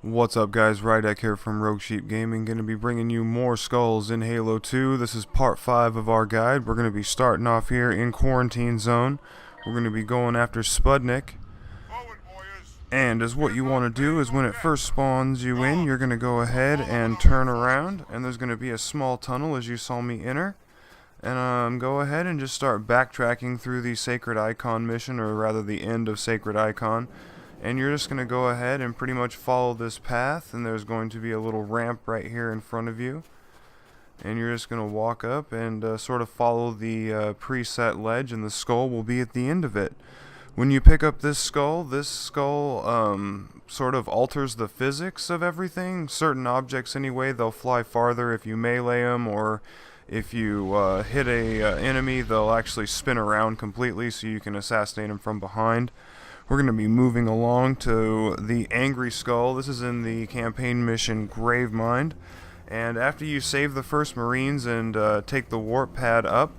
What's up guys, Rydek here from Rogue Sheep Gaming, going to be bringing you more skulls in Halo 2. This is part 5 of our guide. We're going to be starting off here in Quarantine Zone. We're going to be going after Spudnik. And as what you want to do is when it first spawns you in, you're going to go ahead and turn around. And there's going to be a small tunnel as you saw me enter. And go ahead and just start backtracking through the Sacred Icon mission, or rather the end of Sacred Icon. And you're just going to go ahead and pretty much follow this path, and there's going to be a little ramp right here in front of you. And you're just going to walk up and sort of follow the preset ledge, and the skull will be at the end of it. When you pick up this skull sort of alters the physics of everything. Certain objects anyway, they'll fly farther if you melee them, or if you hit a enemy, they'll actually spin around completely so you can assassinate them from behind. We're going to be moving along to the Angry Skull. This is in the campaign mission Gravemind. And after you save the first Marines and take the warp pad up,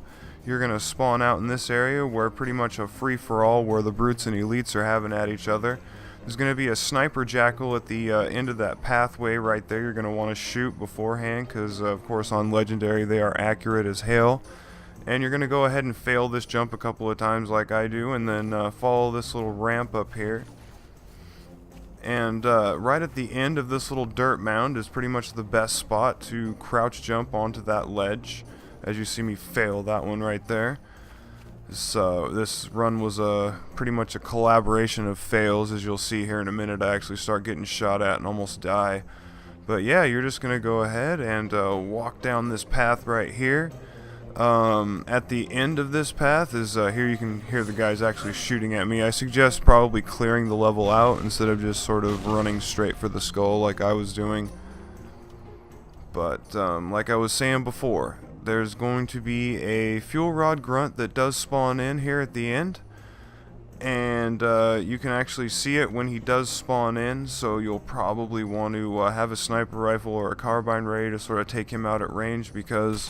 you're going to spawn out in this area where pretty much a free-for-all where the brutes and elites are having at each other. There's going to be a sniper jackal at the end of that pathway right there. You're going to want to shoot beforehand because, of course, on Legendary they are accurate as hell. And you're going to go ahead and fail this jump a couple of times like I do, and then follow this little ramp up here. And right at the end of this little dirt mound is pretty much the best spot to crouch jump onto that ledge. As you see me fail that one right there. This run was pretty much a collaboration of fails. As you'll see here in a minute, I actually start getting shot at and almost die. But yeah, you're just going to go ahead and walk down this path right here. At the end of this path is here you can hear the guys actually shooting at me. I suggest probably clearing the level out instead of just sort of running straight for the skull like I was doing. But like I was saying before, there's going to be a fuel rod grunt that does spawn in here at the end, and you can actually see it when he does spawn in, so you'll probably want to have a sniper rifle or a carbine ready to sort of take him out at range, because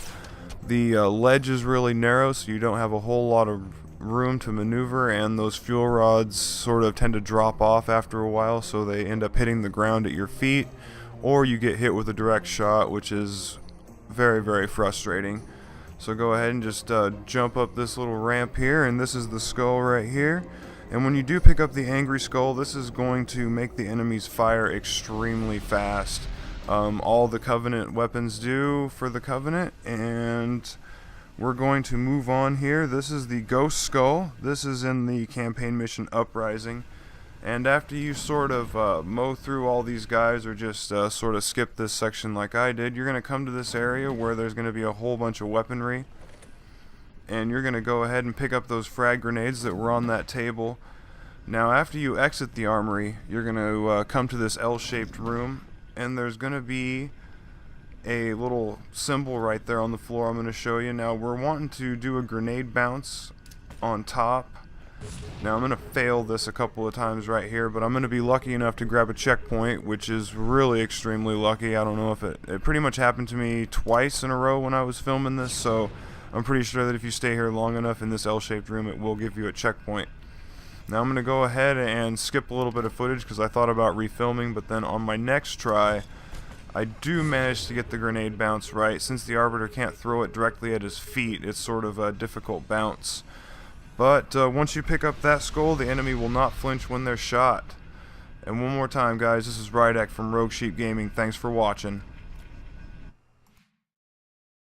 the ledge is really narrow, so you don't have a whole lot of room to maneuver, and those fuel rods sort of tend to drop off after a while, so they end up hitting the ground at your feet, or you get hit with a direct shot, which is very, very frustrating. So go ahead and just jump up this little ramp here, and this is the skull right here. And when you do pick up the Angry Skull, this is going to make the enemies fire extremely fast. All the Covenant weapons do for the Covenant, and we're going to move on here. This is the Ghost Skull. This is in the campaign mission Uprising. And after you sort of mow through all these guys, or just sort of skip this section like I did, you're going to come to this area where there's going to be a whole bunch of weaponry. And you're going to go ahead and pick up those frag grenades that were on that table. Now after you exit the armory, you're going to come to this L-shaped room. And there's going to be a little symbol right there on the floor I'm going to show you. Now we're wanting to do a grenade bounce on top. Now I'm going to fail this a couple of times right here, but I'm going to be lucky enough to grab a checkpoint, which is really extremely lucky. I don't know if it pretty much happened to me twice in a row when I was filming this, so I'm pretty sure that if you stay here long enough in this L-shaped room, it will give you a checkpoint. Now I'm going to go ahead and skip a little bit of footage because I thought about refilming, but then on my next try I do manage to get the grenade bounce right. Since the Arbiter can't throw it directly at his feet, it's sort of a difficult bounce. But once you pick up that skull, the enemy will not flinch when they're shot. And one more time guys, this is Rydek from Rogue Sheep Gaming. Thanks for watching.